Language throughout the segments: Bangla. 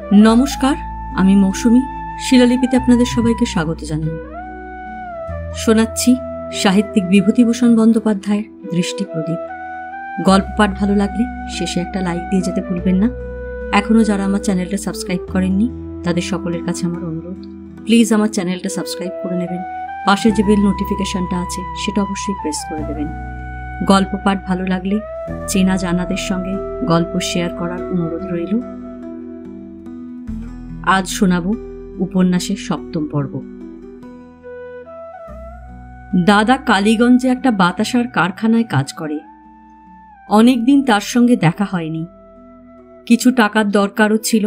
নমস্কার, আমি মৌসুমী। শিলালিপিতে আপনাদের সবাইকে স্বাগত জানাই। শোনাচ্ছি সাহিত্যিক বিভূতিভূষণ বন্দ্যোপাধ্যায়ের দৃষ্টি প্রদীপ। গল্প পাঠ ভালো লাগলে শেষে একটা লাইক দিয়ে যেতে ভুলবেন না। এখনও যারা আমার চ্যানেলটা সাবস্ক্রাইব করেননি তাদের সকলের কাছে আমার অনুরোধ, প্লিজ আমার চ্যানেলটা সাবস্ক্রাইব করে নেবেন। পাশে যে বেল নোটিফিকেশনটা আছে সেটা অবশ্যই প্রেস করে দেবেন। গল্প পাঠ ভালো লাগলে চেনা জানাদের সঙ্গে গল্প শেয়ার করার অনুরোধ রইল। আজ শোনাব উপন্যাসের ৭ম পর্ব। দাদা কালীগঞ্জে একটা বাতাসার কারখানায় কাজ করে। অনেকদিন তার সঙ্গে দেখা হয়নি। কিছু টাকার দরকারও ছিল,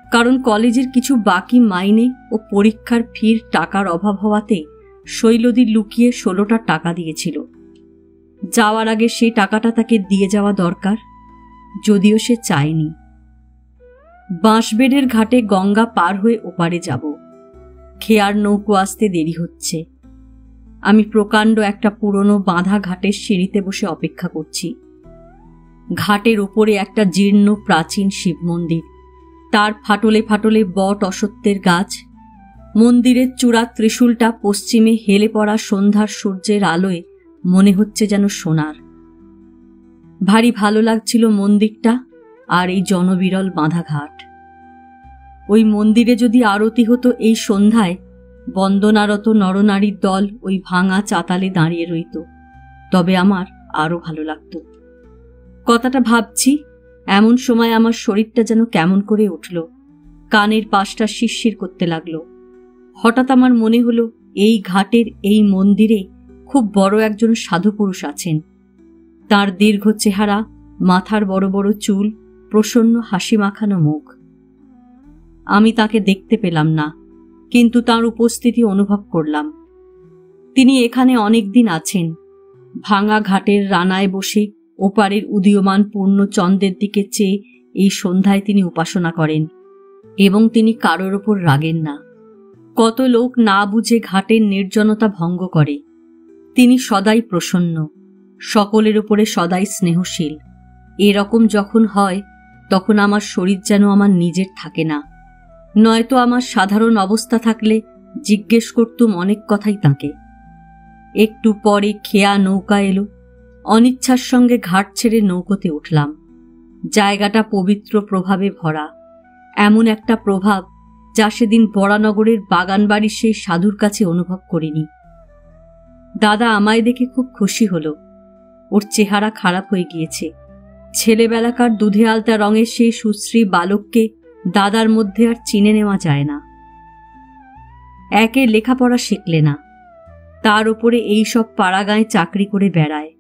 কারণ কলেজের কিছু বাকি মাইনে ও পরীক্ষার ফির টাকার অভাব হওয়াতে শৈলদী লুকিয়ে ১৬টা টাকা দিয়েছিল। যাওয়ার আগে সেই টাকাটা তাকে দিয়ে যাওয়া দরকার, যদিও সে চায়নি। বাঁশবেড়ের ঘাটে গঙ্গা পার হয়ে ওপারে যাব। খেয়ার নৌকো আসতে দেরি হচ্ছে। আমি প্রকাণ্ড একটা পুরনো বাঁধা ঘাটের সিঁড়িতে বসে অপেক্ষা করছি। ঘাটের ওপরে একটা জীর্ণ প্রাচীন শিব মন্দির, তার ফাটলে ফাটলে বট অসত্যের গাছ। মন্দিরের চূড়ার ত্রিশূলটা পশ্চিমে হেলে পড়া সন্ধ্যার সূর্যের আলোয় মনে হচ্ছে যেন সোনার। ভারী ভালো লাগছিল মন্দিরটা আর এই জনবিরল বাঁধা ঘাট। ওই মন্দিরে যদি আরতি হতো এই সন্ধ্যায়, বন্দনারত নরনারীর দল ওই ভাঙা চাতালে দাঁড়িয়ে রইত, তবে আমার আরো ভালো লাগত। কথাটা ভাবছি এমন সময় আমার শরীরটা যেন কেমন করে উঠল, কানের পাশটা শিরশির করতে লাগলো। হঠাৎ আমার মনে হলো এই ঘাটের এই মন্দিরে খুব বড় একজন সাধু পুরুষ আছেন। তার দীর্ঘ চেহারা, মাথার বড় বড় চুল, প্রসন্ন হাসি মাখানো মুখ। আমি তাকে দেখতে পেলাম না, কিন্তু তার উপস্থিতি অনুভব করলাম। তিনি এখানে অনেকদিন আছেন। ভাঙা ঘাটের রানায় বসে ওপারের উদীয়মান পূর্ণ চন্দ্রের দিকে চেয়ে এই সন্ধ্যায় তিনি উপাসনা করেন, এবং তিনি কারোর ওপর রাগেন না। কত লোক না বুঝে ঘাটের নির্জনতা ভঙ্গ করে। তিনি সদাই প্রসন্ন, সকলের ওপরে সদাই স্নেহশীল। এরকম যখন হয় তখন আমার শরীর যেন আমার নিজের থাকে না। নয়তো আমার সাধারণ অবস্থা থাকলে জিজ্ঞেস করতুম অনেক কথাই তাঁকে। একটু পরে খেয়া নৌকা এলো। অনিচ্ছার সঙ্গে ঘাট ছেড়ে নৌকোতে উঠলাম। জায়গাটা পবিত্র প্রভাবে ভরা, এমন একটা প্রভাব যা সেদিন বরানগরের বাগানবাড়ির সেই সাধুর কাছে অনুভব করিনি। দাদা আমায় দেখে খুব খুশি হলো। ওর চেহারা খারাপ হয়ে গিয়েছে। ছেলেবেলাকার দুধে আলতা রঙের সেই সুশ্রী বালককে দাদার মধ্যে আর চিনে নেওয়া যায় না। একে লেখাপড়া শিখলে না, তার ওপরে এইসব পাড়াগাঁয়ে চাকরি করে বেড়ায়।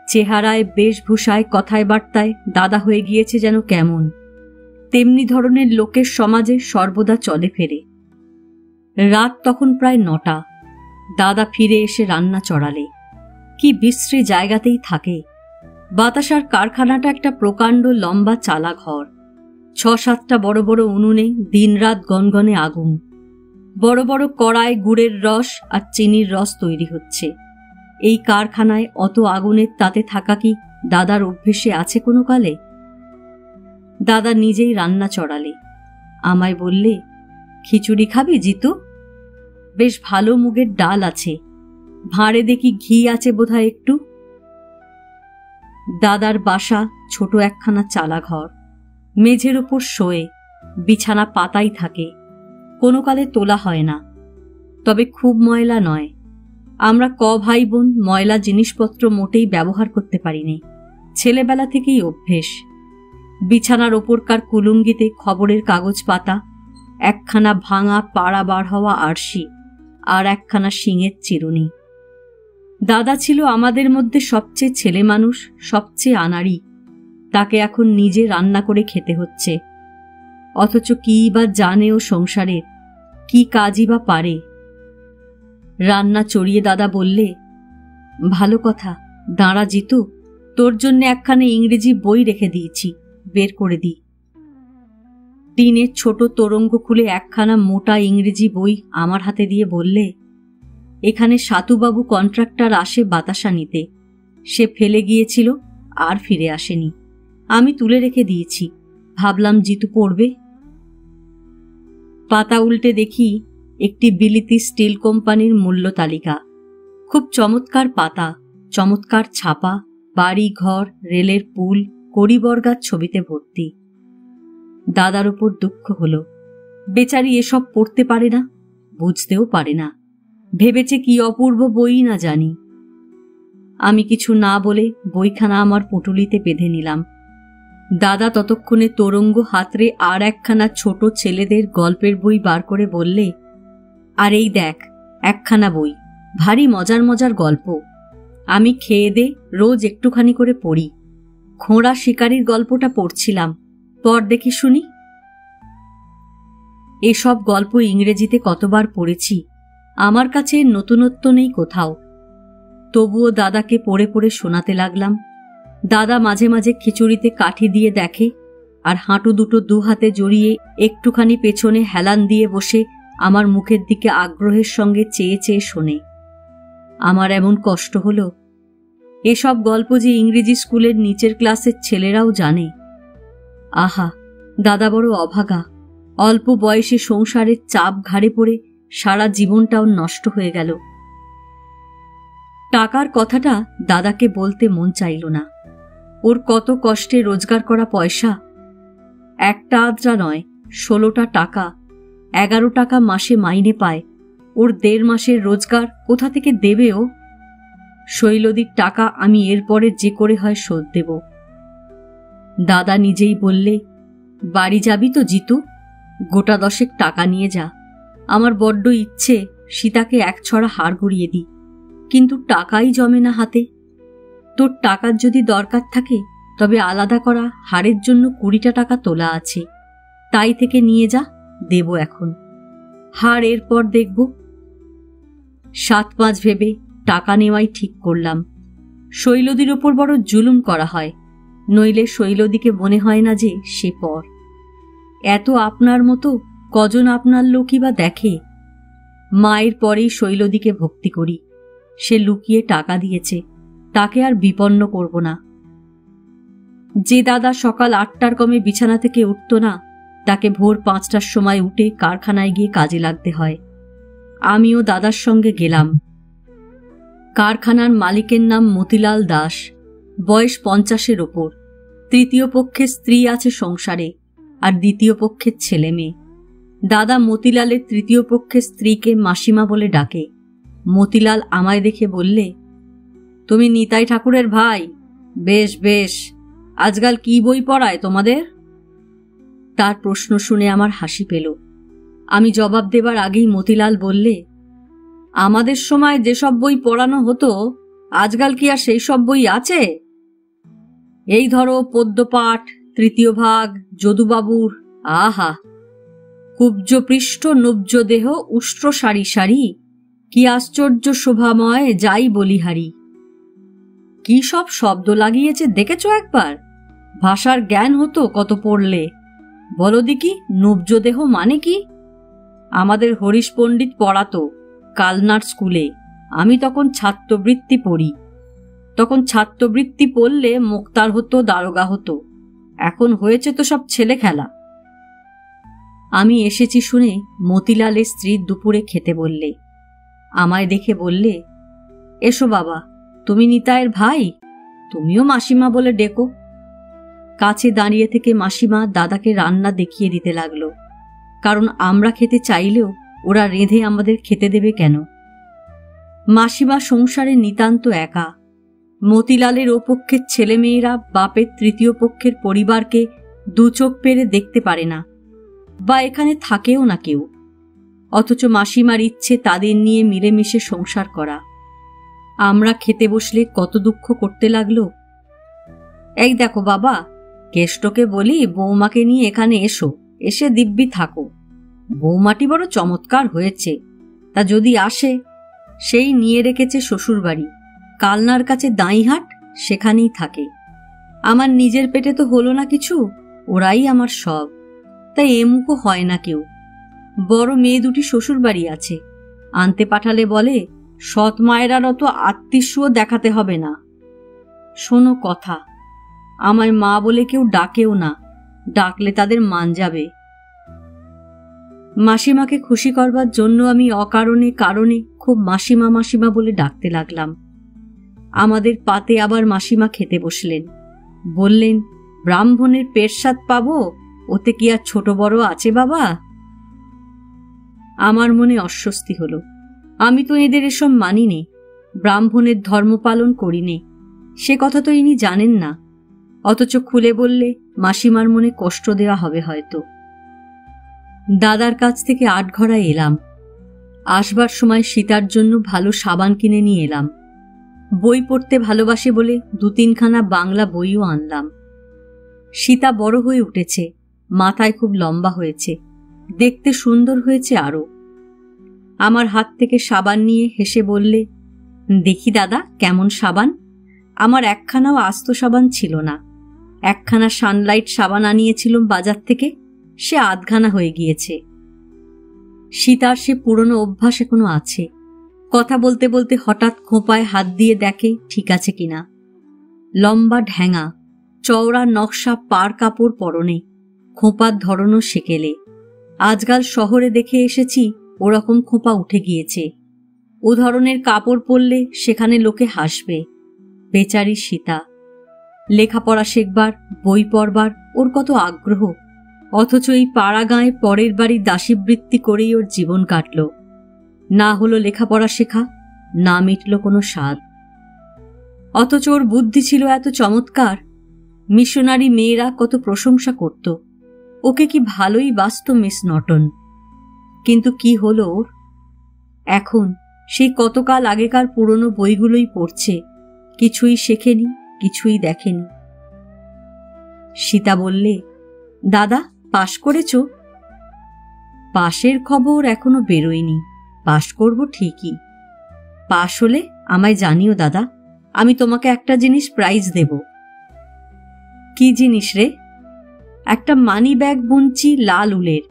চেহারায়, বেশভূষায়, কথায় বার্তায় দাদা হয়ে গিয়েছে যেন কেমন। তেমনি ধরনের লোকের সমাজে সর্বদা চলে ফেরে। রাত তখন প্রায় ৯টা। দাদা ফিরে এসে রান্না চড়ালে। কি বিশ্রী জায়গাতেই থাকে। বাতাসার কারখানাটা একটা প্রকাণ্ড লম্বা চালা ঘর। ৬-৭টা বড় বড় উনুনে দিনরাত গনগনে আগুন। বড় বড় কড়ায় গুড়ের রস আর চিনির রস তৈরি হচ্ছে। এই কারখানায় অত আগুনের তাতে থাকা কি দাদার অভ্যেসে আছে কোনো কালে? দাদা নিজেই রান্না চড়ালে। আমায় বললে, খিচুড়ি খাবি জিতু? বেশ ভালো মুগের ডাল আছে, ভাঁড়ে দেখি ঘি আছে বোধহয় একটু। দাদার বাসা ছোট একখানা চালা ঘর। মেঝের ওপর শোয়ে, বিছানা পাতাই থাকে, কোনো কালে তোলা হয় না। তবে খুব ময়লা নয়। আমরা ভাই বোন ময়লা জিনিসপত্র মোটেই ব্যবহার করতে পারিনি, ছেলেবেলা থেকেই অভ্যেস। বিছানার ওপরকার কুলুঙ্গিতে খবরের কাগজ পাতা, একখানা ভাঙা পাড়া বার হওয়া আরশি, আর একখানা শিঙের চিরুনি। দাদা ছিল আমাদের মধ্যে সবচেয়ে ছেলে মানুষ, সবচেয়ে আনাড়ি। তাকে এখন নিজে রান্না করে খেতে হচ্ছে। অথচ কি বা জানে ও সংসারের, কি কাজই বা পারে। রান্না চড়িয়ে দাদা বললে, ভালো কথা, দাঁড়া জিতু, তোর জন্য একখানা ইংরেজি বই রেখে দিয়েছি, বের করে দি। টিনের ছোট তোরঙ্গ খুলে একখানা মোটা ইংরেজি বই আমার হাতে দিয়ে বললে, এখানে সাতুবাবু কন্ট্রাক্টর আসে বাতাসা নিতে। সে ফেলে গিয়েছিল, আর ফিরে আসেনি। আমি তুলে রেখে দিয়েছি, ভাবলাম জিতু পড়বে। পাতা উল্টে দেখি একটি বিলিতি স্টিল কোম্পানির মূল্য তালিকা। খুব চমৎকার পাতা, চমৎকার ছাপা, বাড়ি ঘর, রেলের পুল, কড়িবর্গার ছবিতে ভর্তি। দাদার উপর দুঃখ হলো। বেচারি এসব পড়তে পারে না, বুঝতেও পারে না। ভেবেছে কি অপূর্ব বই না জানি। আমি কিছু না বলে বইখানা আমার পুঁটুলিতে বেঁধে নিলাম। দাদা ততক্ষণে তোরঙ্গ হাতড়ে আর একখানা ছোট ছেলেদের গল্পের বই বার করে বললে, আর এই দেখ একখানা বই, ভারী মজার মজার গল্প। আমি খেয়ে দে রোজ একটুখানি করে পড়ি। খোঁড়া শিকারির গল্পটা পড়ছিলাম, পর দেখি শুনি। এসব গল্প ইংরেজিতে কতবার পড়েছি, আমার কাছে নতুনত্ব নেই কোথাও। তবুও দাদাকে পড়ে পড়ে শোনাতে লাগলাম। দাদা মাঝে মাঝে খিচুড়িতে কাঠি দিয়ে দেখে, আর হাঁটু দুটো দু হাতে জড়িয়ে একটুখানি পেছনে হেলান দিয়ে বসে আমার মুখের দিকে আগ্রহের সঙ্গে চেয়ে চেয়ে শোনে। আমার এমন কষ্ট হলো। এসব গল্প যে ইংরেজি স্কুলের নিচের ক্লাসের ছেলেরাও জানে। আহা, দাদা বড় অভাগা। অল্প বয়সে সংসারের চাপ ঘাড়ে পড়ে সারা জীবনটাও নষ্ট হয়ে গেল। টাকার কথাটা দাদাকে বলতে মন চাইল না। ওর কত কষ্টে রোজগার করা পয়সা। একটা আধটা নয়, 16টা টাকা, 11 টাকা মাসে মাইনে পায়। ওর 1.5 মাসের রোজগার কোথা থেকে দেবে ও? শৈলদির টাকা আমি এরপরে যে করে হয় শোধ দেব। দাদা নিজেই বললে, বাড়ি যাবি তো জিতু? গোটা 10 টাকা নিয়ে যা। আমার বড্ড ইচ্ছে সীতাকে 1 ছড়া হার গড়িয়ে দিই, কিন্তু টাকাই জমে না হাতে। তোর টাকার যদি দরকার থাকে তবে আলাদা করা হারের জন্য 20টা টাকা তোলা আছে, তাই থেকে নিয়ে যা, দেব এখন। হার এরপর দেখব। 7-5 ভেবে টাকা নেওয়াই ঠিক করলাম। শৈলদির ওপর বড় জুলুম করা হয়, নইলে শৈলদিকে মনে হয় না যে সে পর। এত আপনার মতো কজন আপনার লোকই বা দেখে। মায়ের পরেই শৈলদিকে ভক্তি করি। সে লুকিয়ে টাকা দিয়েছে, তাকে আর বিপন্ন করব না। যে দাদা সকাল 8টার কমে বিছানা থেকে উঠত না, তাকে ভোর 5টার সময় উঠে কারখানায় গিয়ে কাজে লাগতে হয়। আমিও দাদার সঙ্গে গেলাম। কারখানার মালিকের নাম মতিলাল দাস, বয়স 50-এর ওপর। তৃতীয় পক্ষের স্ত্রী আছে সংসারে, আর দ্বিতীয় পক্ষের ছেলে মেয়ে। দাদা মতিলালের তৃতীয় পক্ষের স্ত্রীকে মাসিমা বলে ডাকে। মতিলাল আমায় দেখে বললে, তুমি নিতাই ঠাকুরের ভাই? বেশ বেশ, আজকাল কি বই পড়ায় তোমাদের? তার প্রশ্ন শুনে আমার হাসি পেল। আমি জবাব দেবার আগেই মতিলাল বললে, আমাদের সময় যেসব বই পড়ানো হতো আজকাল কি আর সেই সব বই আছে? এই ধরো পদ্যপাঠ, তৃতীয় ভাগ, যদুবাবুর। আহা, কুব্জ পৃষ্ঠ নব্জ দেহ উষ্ট্র সারি সারি, কি আশ্চর্য শোভাময় যাই বলিহারি। কি সব শব্দ লাগিয়েছে দেখেছ একবার? ভাষার জ্ঞান হতো কত পড়লে। বলো দেখি নব্জ দেহ মানে কি? আমাদের হরিশ পণ্ডিত পড়াতো কালনার স্কুলে। আমি তখন ছাত্রবৃত্তি পড়ি। তখন ছাত্রবৃত্তি পড়লে মোক্তার হতো, দারোগা হতো। এখন হয়েছে তো সব ছেলে খেলা। আমি এসেছি শুনে মতিলালের স্ত্রী দুপুরে খেতে বললে। আমায় দেখে বললে, এসো বাবা, তুমি নিতাইয়ের ভাই, তুমিও মাসিমা বলে ডেকো। কাছে দাঁড়িয়ে থেকে মাসিমা দাদাকে রান্না দেখিয়ে দিতে লাগলো, কারণ আমরা খেতে চাইলেও ওরা রেঁধে আমাদের খেতে দেবে কেন? মাসিমা সংসারে নিতান্ত একা। মতিলালের ও পক্ষের ছেলেমেয়েরা বাপের তৃতীয় পক্ষের পরিবারকে দু চোখ পেরে দেখতে পারে না, বা এখানে থাকেও না কেউ। অথচ মাসিমার ইচ্ছে তাদের নিয়ে মিলেমিশে সংসার করা। আমরা খেতে বসলে কত দুঃখ করতে লাগলো। এই দেখো বাবা, কেষ্টকে বলি বৌমাকে নিয়ে এখানে এসো, এসে দিব্যি থাকো। বৌমাটি বড় চমৎকার হয়েছে, তা যদি আসে। সেই নিয়ে রেখেছে শ্বশুরবাড়ি, কালনার কাছে দাঁইহাট, সেখানেই থাকে। আমার নিজের পেটে তো হলো না কিছু, ওরাই আমার সব, তাই এমুকো হয় না কেউ। বড় মেয়ে দুটি শ্বশুরবাড়ি আছে, আনতে পাঠালে বলে সৎ মায়েরার অত আত্মীস্য দেখাতে হবে না। শোনো কথা, আমায় মা বলে কেউ ডাকেও না, ডাকলে তাদের মান যাবে। মাসিমাকে খুশি করবার জন্য আমি অকারণে কারণে খুব মাসিমা মাসিমা বলে ডাকতে লাগলাম। আমাদের পাতে আবার মাসিমা খেতে বসলেন। বললেন, ব্রাহ্মণের পেটসাদ পাবো, ওতে কি আর ছোট বড় আছে বাবা? আমার মনে অস্বস্তি হলো। আমি তো এদের এসব মানি নে, ব্রাহ্মণের ধর্ম পালন করি নে, সে কথা তো ইনি জানেন না। অথচ খুলে বললে মাসিমার মনে কষ্ট দেওয়া হবে হয়তো। দাদার কাছ থেকে 8 ঘড়া এলাম। আসবার সময় সীতার জন্য ভালো সাবান কিনে নিয়ে এলাম। বই পড়তে ভালোবাসে বলে 2-3 খানা বাংলা বইও আনলাম। সীতা বড় হয়ে উঠেছে, মাথায় খুব লম্বা হয়েছে, দেখতে সুন্দর হয়েছে আরো। আমার হাত থেকে সাবান নিয়ে হেসে বললে, দেখি দাদা কেমন সাবান। আমার একখানাও আস্ত সাবান ছিল না। একখানা সানলাইট সাবান আনিয়েছিলাম বাজার থেকে, সে আধখানা হয়ে গিয়েছে। সীতার সে পুরনো অভ্যাস এখনো আছে। কথা বলতে বলতে হঠাৎ খোঁপায় হাত দিয়ে দেখে ঠিক আছে কিনা। লম্বা ঢ্যাঙা, চওড়া নকশা পার কাপড় পরনে, খোঁপার ধরনও সেকেলে। আজকাল শহরে দেখে এসেছি ওরকম খোঁপা উঠে গিয়েছে। ও ধরনের কাপড় পরলে সেখানে লোকে হাসবে। বেচারি সীতা। লেখাপড়া শেখবার, বই পড়বার ওর কত আগ্রহ, অথচ এই পাড়া গাঁয়ে পরের বাড়ির দাসীবৃত্তি করেই ওর জীবন কাটল। না হলো লেখাপড়া শেখা, না মিটল কোনো স্বাদ। অথচ ওর বুদ্ধি ছিল এত চমৎকার, মিশনারি মেয়েরা কত প্রশংসা করত। ওকে কি ভালোই বাসত মিস নটন। কিন্তু কি হলো ওর? এখন সেই কতকাল আগেকার পুরনো বইগুলোই পড়ছে, কিছুই শেখেনি, কিছুই দেখেনি। সীতা বললে, দাদা পাশ করেছ? পাশের খবর এখনো বেরোয়নি, পাশ করব ঠিকই। পাশ হলে আমায় জানিও দাদা, আমি তোমাকে একটা জিনিস প্রাইজ দেব। কি জিনিস রে? একটা মানি ব্যাগ বুনছি লাল উলের,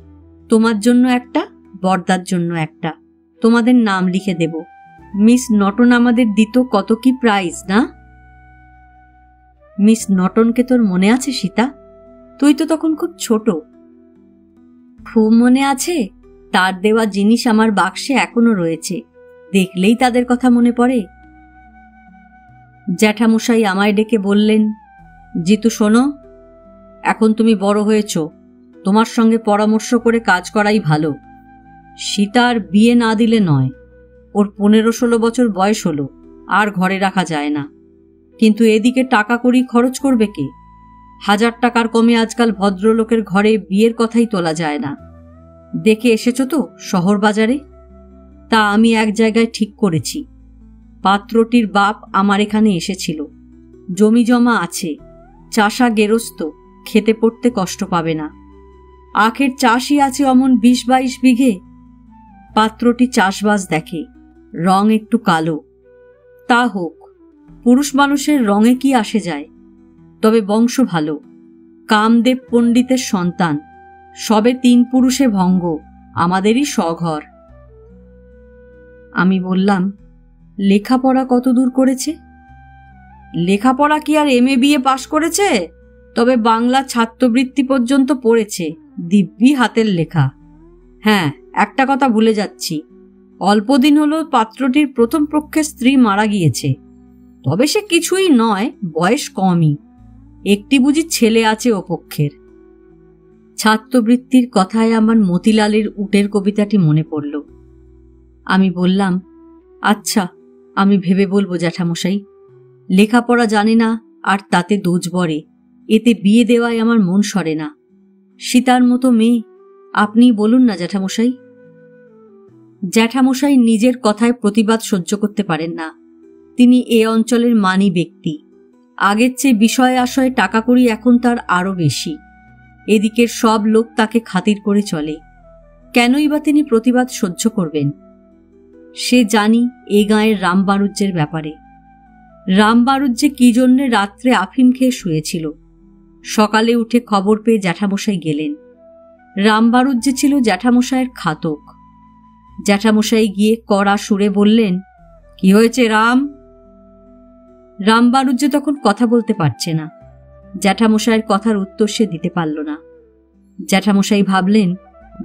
তোমার জন্য একটা, বর্দার জন্য একটা, তোমাদের নাম লিখে দেব। মিস নটন আমাদের দিত কত কি প্রাইজ না? মিস নটনকে তোর মনে আছে সীতা? তুই তো তখন খুব ছোট। খুব মনে আছে। তার দেওয়া জিনিস আমার বাক্সে এখনো রয়েছে, দেখলেই তাদের কথা মনে পড়ে। জ্যাঠামশাই আমায় ডেকে বললেন, জিতু শোনো, এখন তুমি বড় হয়েছ, তোমার সঙ্গে পরামর্শ করে কাজ করাই ভালো। সীতার বিয়ে না দিলে নয়, ওর 15-16 বছর বয়স হলো, আর ঘরে রাখা যায় না। কিন্তু এদিকে টাকা কড়ি খরচ করবে কে? 1000 টাকার কমে আজকাল ভদ্রলোকের ঘরে বিয়ের কথাই তোলা যায় না। দেখে এসেছ তো শহর বাজারে? তা আমি এক জায়গায় ঠিক করেছি। পাত্রটির বাপ আমার এখানে এসেছিল, জমি জমা আছে, চাষা গেরস্ত, খেতে পড়তে কষ্ট পাবে না। আখের চাষই আছে অমন 20-22 বিঘে। পাত্রটি চাষবাস দেখে, রং একটু কালো। তা হোক, পুরুষ মানুষের রঙে কি আসে যায়, তবে বংশ ভালো। কামদেব পণ্ডিতের সন্তান, সবে 3 পুরুষে ভঙ্গ, আমাদেরই স্বঘর। আমি বললাম, লেখাপড়া কত দূর করেছে? লেখাপড়া কি আর MA BA পাশ করেছে? তবে বাংলা ছাত্রবৃত্তি পর্যন্ত পড়েছে, দিব্যি হাতের লেখা। হ্যাঁ, একটা কথা ভুলে যাচ্ছি, অল্পদিন হলো পাত্রটির প্রথম পক্ষের স্ত্রী মারা গিয়েছে। তবে সে কিছুই নয়, বয়স কমই। একটি বুঝি ছেলে আছে ও পক্ষের। ছাত্রবৃত্তির কথায় আমার মতিলালের উটের কবিতাটি মনে পড়ল। আমি বললাম, আচ্ছা, আমি ভেবে বলবো জ্যাঠামশাই। লেখাপড়া জানে না আর তাতে দোজ বরে, এতে বিয়ে দেওয়ায় আমার মন সরে না। সীতার মতো মেয়ে, আপনি বলুন না জ্যাঠামশাই। জ্যাঠামশাই নিজের কথায় প্রতিবাদ সহ্য করতে পারেন না। তিনি এ অঞ্চলের মানী ব্যক্তি। আগের চেয়ে বিষয় আশয়ে টাকা কড়ি এখন তার আরো বেশি। এদিকের সব লোক তাকে খাতির করে চলে, কেনই বা তিনি প্রতিবাদ সহ্য করবেন? সে জানি এ গাঁয়ের রামবাণুজ্যের ব্যাপারে। রামবাণুজ্যে কি জন্যে রাত্রে আফিম খেয়ে শুয়েছিল। সকালে উঠে খবর পেয়ে জ্যাঠামশাই গেলেন। রামবাণুজ্যে ছিল জ্যাঠামশাইয়ের খাতক। জ্যাঠামশাই গিয়ে কড়া সুরে বললেন, কি হয়েছে রাম? রামবাণুজ্য তখন কথা বলতে পারছে না। জ্যাঠামশাইয়ের কথার উত্তর সে দিতে পারল না। জ্যাঠামশাই ভাবলেন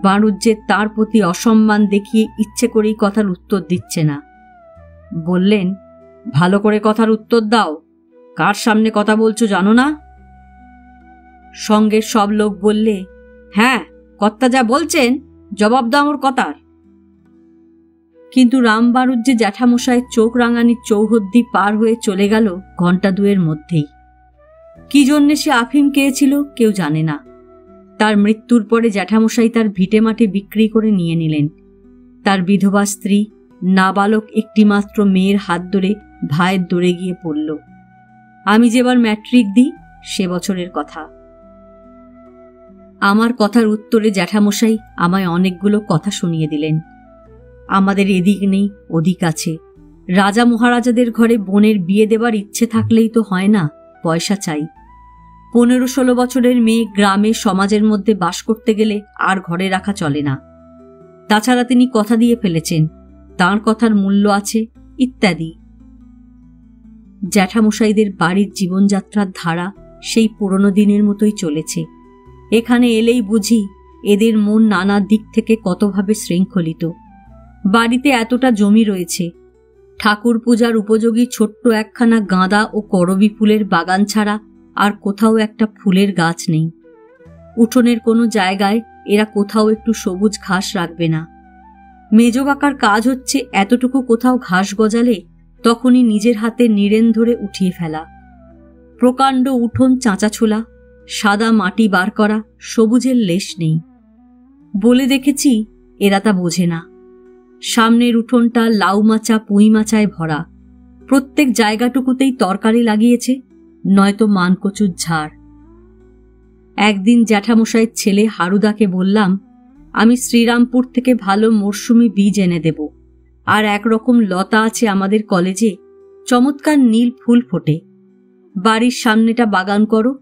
বাঁড়ুজ্যের তার প্রতি অসম্মান দেখিয়ে ইচ্ছে করেই কথার উত্তর দিচ্ছে না। বললেন, ভালো করে কথার উত্তর দাও, কার সামনে কথা বলছো জানো না? সঙ্গের সব লোক বললে, হ্যাঁ, কর্তা যা বলছেন জবাব দাও ওর কথার। কিন্তু রামবাড়ুজ্যে জ্যাঠামশাইয়ের চোখ রাঙানির চৌহদ্দি পার হয়ে চলে গেল ঘণ্টা দুয়ের মধ্যেই। কি জন্যে সে আফিম খেয়েছিল কেউ জানে না। তার মৃত্যুর পরে জ্যাঠামশাই তার ভিটে মাটি বিক্রি করে নিয়ে নিলেন। তার বিধবা স্ত্রী নাবালক একটিমাত্র মেয়ের হাত ধরে ভাইয়ের দৌড়ে গিয়ে পড়ল। আমি যেবার ম্যাট্রিক দিই সে বছরের কথা। আমার কথার উত্তরে জ্যাঠামশাই আমায় অনেকগুলো কথা শুনিয়ে দিলেন। আমাদের এদিক নেই ওদিক আছে, রাজা মহারাজাদের ঘরে বোনের বিয়ে দেবার ইচ্ছে থাকলেই তো হয় না, পয়সা চাই। 15-16 বছরের মেয়ে গ্রামে সমাজের মধ্যে বাস করতে গেলে আর ঘরে রাখা চলে না। তাছাড়া তিনি কথা দিয়ে ফেলেছেন, তাঁর কথার মূল্য আছে, ইত্যাদি। জ্যাঠামশাইদের বাড়ির জীবনযাত্রার ধারা সেই পুরনো দিনের মতোই চলেছে। এখানে এলেই বুঝি এদের মন নানা দিক থেকে কতভাবে শৃঙ্খলিত। বাড়িতে এতটা জমি রয়েছে, ঠাকুর পূজার উপযোগী ছোট্ট একখানা গাঁদা ও করবি ফুলের বাগান ছাড়া আর কোথাও একটা ফুলের গাছ নেই। উঠোনের কোনো জায়গায় এরা কোথাও একটু সবুজ ঘাস রাখবে না। মেজ কাকার কাজ হচ্ছে এতটুকু কোথাও ঘাস গজালে তখনই নিজের হাতে নিড়েন ধরে উঠিয়ে ফেলা। প্রকাণ্ড উঠোন চাঁচা ছোলা, সাদা মাটি বার করা, সবুজের লেশ নেই। বলে দেখেছি, এরা তা বোঝে না। সামনের উঠোনটা লাউ মাচা পুঁই মাচায় ভরা, প্রত্যেক জায়গাটুকুতেই তরকারি লাগিয়েছে, নয়তো মানকচুর ঝাড়। একদিন জ্যাঠামশাইয়ের ছেলে হারুদাকে বললাম, আমি শ্রীরামপুর থেকে ভালো মরশুমি বীজ এনে দেব, আর একরকম লতা আছে আমাদের কলেজে, চমৎকার নীল ফুল ফোটে। বাড়ির সামনেটা বাগান করো,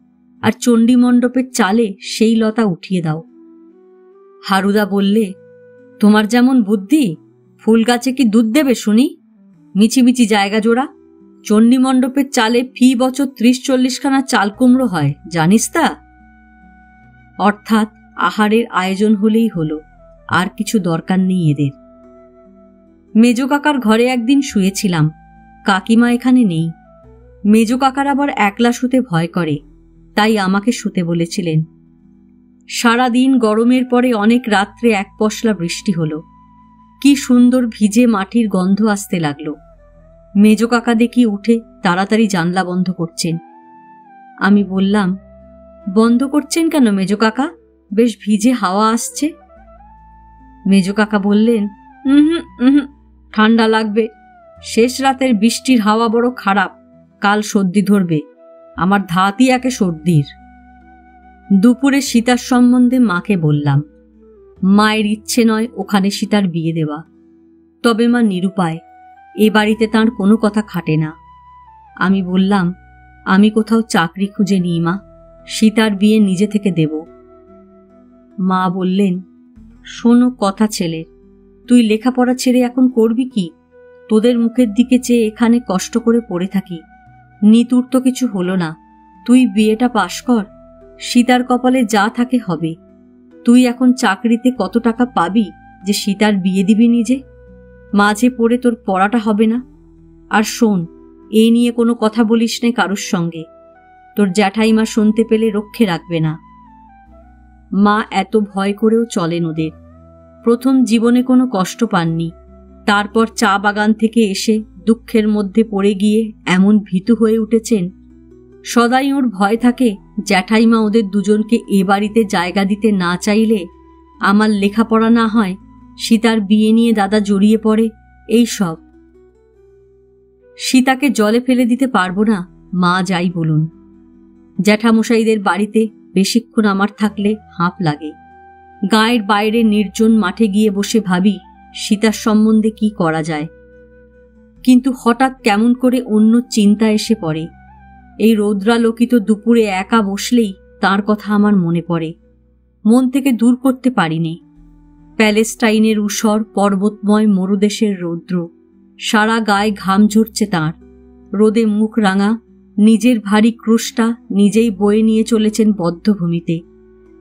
আর চণ্ডী মণ্ডপের চালে সেই লতা উঠিয়ে দাও। হারুদা বললে, তোমার যেমন বুদ্ধি, ফুল গাছে কি দুধ দেবে শুনি? মিছিমিছি জায়গা জোড়া, চণ্ডী মণ্ডপের চালে ফি বছর 30-40 খানা চাল কুমড়ো হয়, জানিস তা? অর্থাৎ আহারের আয়োজন হলেই হলো, আর কিছু দরকার নেই এদের। মেজ কাকার ঘরে একদিন শুয়েছিলাম, কাকিমা এখানে নেই। মেজ কাকার আবার একলা শুতে ভয় করে, তাই আমাকে শুতে বলেছিলেন। সারাদিন গরমের পরে অনেক রাত্রে এক পশলা বৃষ্টি হলো। কি সুন্দর ভিজে মাটির গন্ধ আসতে লাগলো। মেজ কাকা দেখি উঠে তাড়াতাড়ি জানলা বন্ধ করছেন। আমি বললাম, বন্ধ করছেন কেন মেজ কাকা, বেশ ভিজে হাওয়া আসছে। মেজ কাকা বললেন, ঠান্ডা লাগবে, শেষ রাতের বৃষ্টির হাওয়া বড় খারাপ, কাল সর্দি ধরবে, আমার ধাতই একে সর্দির। দুপুরে সীতার সম্বন্ধে মাকে বললাম। মায়ের ইচ্ছে নয় ওখানে সীতার বিয়ে দেওয়া, তবে মা নিরুপায়, এ বাড়িতে তাঁর কোনো কথা খাটে না। আমি বললাম, আমি কোথাও চাকরি খুঁজে নিই মা, সীতার বিয়ে নিজে থেকে দেব। মা বললেন, শোনো কথা ছেলের, তুই লেখাপড়া ছেড়ে এখন করবি কি? তোদের মুখের দিকে চেয়ে এখানে কষ্ট করে পড়ে থাকি, নিতুর তো কিছু হলো না, তুই বিয়েটা পাশ কর, সীতার কপালে যা থাকে হবে। তুই এখন চাকরিতে কত টাকা পাবি যে সীতার বিয়ে দিবি নিজে? মাঝে পড়ে তোর পড়াটা হবে না। আর শোন, এই নিয়ে কোনো কথা বলিস না কারুর সঙ্গে, তোর জ্যাঠাইমা শুনতে পেলে রক্ষে রাখবে না। মা এত ভয় করেও চলেন ওদের। প্রথম জীবনে কোনো কষ্ট পাননি, তারপর চা বাগান থেকে এসে দুঃখের মধ্যে পড়ে গিয়ে এমন ভীতু হয়ে উঠেছেন, সদাই ওর ভয় থাকে জ্যাঠাইমা ওদের দুজনকে এ বাড়িতে জায়গা দিতে না চাইলে আমার লেখাপড়া না হয়, সীতার বিয়ে নিয়ে দাদা জড়িয়ে পড়ে, এই সব। সীতাকে জলে ফেলে দিতে পারবো না, মা যাই বলুন। জ্যাঠামশাইদের বাড়িতে বেশিক্ষণ আমার থাকলে হাঁপ লাগে। গায়ের বাইরে নির্জন মাঠে গিয়ে বসে ভাবি সীতার সম্বন্ধে কি করা যায়। কিন্তু হঠাৎ কেমন করে অন্য চিন্তা এসে পড়ে। এই রৌদ্রালোকিত দুপুরে একা বসলেই তার কথা আমার মনে পড়ে, মন থেকে দূর করতে পারিনি। প্যালেস্টাইনের ঊষর পর্বতময় মরুদেশের রৌদ্র, সারা গায়ে ঘাম ঝরছে তাঁর, রোদে মুখ রাঙা, নিজের ভারী ক্রুশটা নিজেই বয়ে নিয়ে চলেছেন বদ্ধভূমিতে।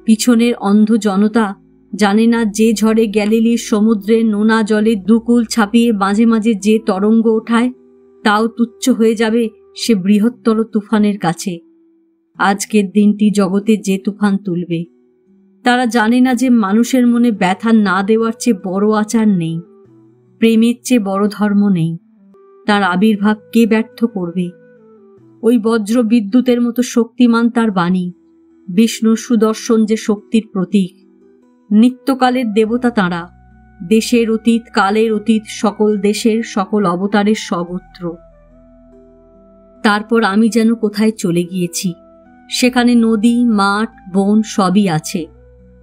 পিছনের অন্ধ জনতা জানে না যে ঝড়ে গ্যালিলির সমুদ্রের নোনা জলে দুকুল ছাপিয়ে মাঝে মাঝে যে তরঙ্গ ওঠায় তাও তুচ্ছ হয়ে যাবে সে বৃহত্তর তুফানের কাছে। আজকের দিনটি জগতে যে তুফান তুলবে। তারা জানে না যে মানুষের মনে ব্যথা না দেওয়ার চেয়ে বড় আচার নেই, প্রেমের চেয়ে বড় ধর্ম নেই। তার আবির্ভাব কে ব্যর্থ করবে? ওই বজ্র বিদ্যুতের মতো শক্তিমান তার বাণী। বিষ্ণুর সুদর্শন যে শক্তির প্রতীক। নিত্যকালের দেবতা তাঁরা, দেশের অতীত কালের অতীত, সকল দেশের সকল অবতারের সগোত্র। তারপর আমি যেন কোথায় চলে গিয়েছি। সেখানে নদী, মাঠ, বন সবই আছে,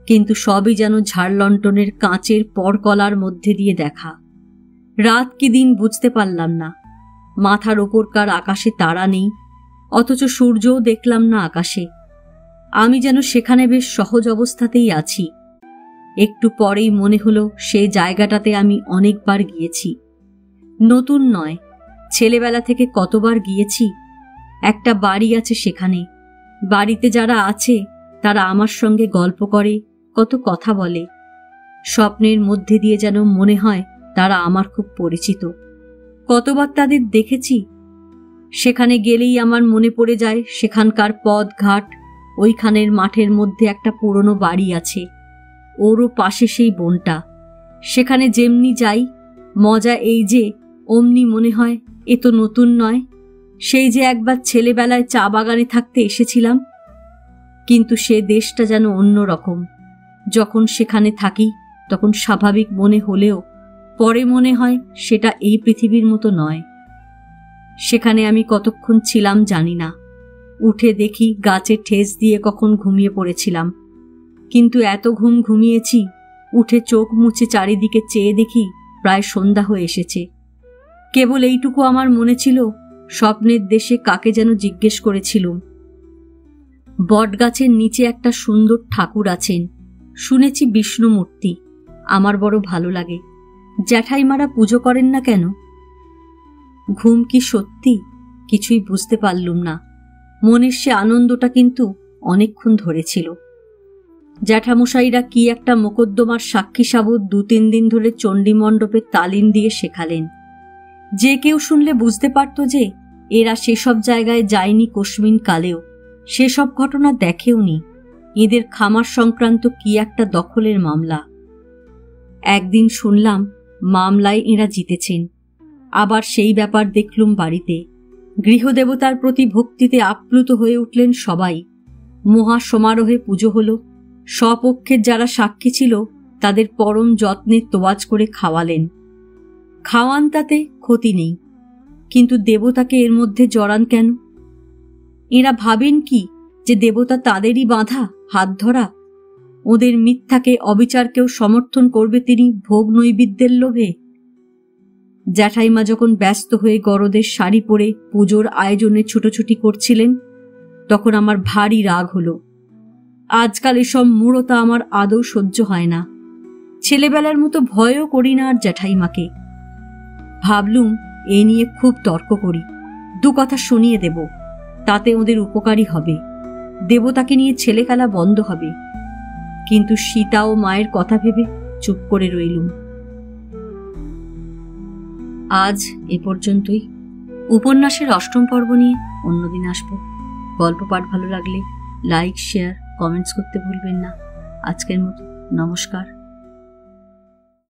কিন্তু সবই যেন ঝাড়লন্টনের কাঁচের পরকলার মধ্যে দিয়ে দেখা। রাত কি দিন বুঝতে পারলাম না। মাথার ওপরকার আকাশে তারা নেই, অথচ সূর্যও দেখলাম না আকাশে। আমি যেন সেখানে বেশ সহজ অবস্থাতেই আছি। একটু পরেই মনে হলো সে জায়গাটাতে আমি অনেকবার গিয়েছি। নতুন নয়, ছেলেবেলা থেকে কতবার গিয়েছি। একটা বাড়ি আছে সেখানে। বাড়িতে যারা আছে তারা আমার সঙ্গে গল্প করে, কত কথা বলে। স্বপ্নের মধ্যে দিয়ে যেন মনে হয় তারা আমার খুব পরিচিত। কতবার তাদের দেখেছি। সেখানে গেলেই আমার মনে পড়ে যায় সেখানকার পথ ঘাট। ওইখানের মাঠের মধ্যে একটা পুরনো বাড়ি আছে, ওরও পাশে সেই বনটা। সেখানে যেমনি যাই, মজা এই যে অমনি মনে হয় এ তো নতুন নয়, সেই যে একবার ছেলেবেলায় চা বাগানে থাকতে এসেছিলাম। কিন্তু সে দেশটা যেন অন্য রকম। যখন সেখানে থাকি তখন স্বাভাবিক মনে হলেও পরে মনে হয় সেটা এই পৃথিবীর মতো নয়। সেখানে আমি কতক্ষণ ছিলাম জানি না। উঠে দেখি গাছে ঠেস দিয়ে কখন ঘুমিয়ে পড়েছিলাম। কিন্তু এত ঘুম ঘুমিয়েছি, উঠে চোখ মুছে চারিদিকে চেয়ে দেখি প্রায় সন্ধ্যা হয়ে এসেছে। কেবল এইটুকু আমার মনে ছিল, স্বপ্নের দেশে কাকে যেন জিজ্ঞেস করেছিলুম। বটগাছের নিচে একটা সুন্দর ঠাকুর আছেন, শুনেছি বিষ্ণুমূর্তি। আমার বড় ভালো লাগে। জ্যাঠাইমারা পুজো করেন না কেন? ঘুম কি সত্যি? কিছুই বুঝতে পারলুম না। মনের সে আনন্দটা কিন্তু অনেকক্ষণ ধরেছিল। জ্যাঠামশাইরা কি একটা মোকদ্দমার সাক্ষী সাবুত 2-3 দিন ধরে চণ্ডীমণ্ডপে তালিম দিয়ে শেখালেন। যে কেউ শুনলে বুঝতে পারত যে এরা সেসব জায়গায় যায়নি কোশমিন কালেও, সেসব ঘটনা দেখেওনি। এদের খামার সংক্রান্ত কি একটা দখলের মামলা। একদিন শুনলাম মামলায় এরা জিতেছেন। আবার সেই ব্যাপার দেখলুম বাড়িতে। গৃহদেবতার প্রতি ভক্তিতে আপ্লুত হয়ে উঠলেন সবাই। মহা সমারোহে পুজো হলো। স্বপক্ষের যারা সাক্ষী ছিল তাদের পরম যত্নে তোয়াজ করে খাওয়ালেন। খাওয়ান, তাতে ক্ষতি নেই, কিন্তু দেবতাকে এর মধ্যে জড়ান কেন? এরা ভাবেন কি যে দেবতা তাদেরই বাঁধা, হাত ধরা? ওদের মিথ্যাকে, অবিচারকেও সমর্থন করবে তিনি ভোগ নৈবেদ্যের লোভে? জ্যাঠাইমা যখন ব্যস্ত হয়ে গরদের শাড়ি পরে পুজোর আয়োজনে ছুটোছুটি করছিলেন, তখন আমার ভারী রাগ হলো। আজকাল এসব মূঢ়তা আমার আদৌ সহ্য হয় না। ছেলেবেলার মতো ভয়ও করি না আর জ্যাঠাইমাকে। ভাবলুম এ নিয়ে খুব তর্ক করি, 2 কথা শুনিয়ে দেব, তাতে ওদের উপকারী হবে। দেবতাকে নিয়ে ছেলে খেলা বন্ধ হবে। কিন্তু সীতা ও মায়ের কথা ভেবে চুপ করে রইলুম। আজ এ পর্যন্তই। উপন্যাসের 8ম পর্ব নিয়ে অন্যদিন আসব। গল্প পাঠ ভালো লাগলে লাইক, শেয়ার, কমেন্টস করতে ভুলবেন না। আজকের মতো নমস্কার।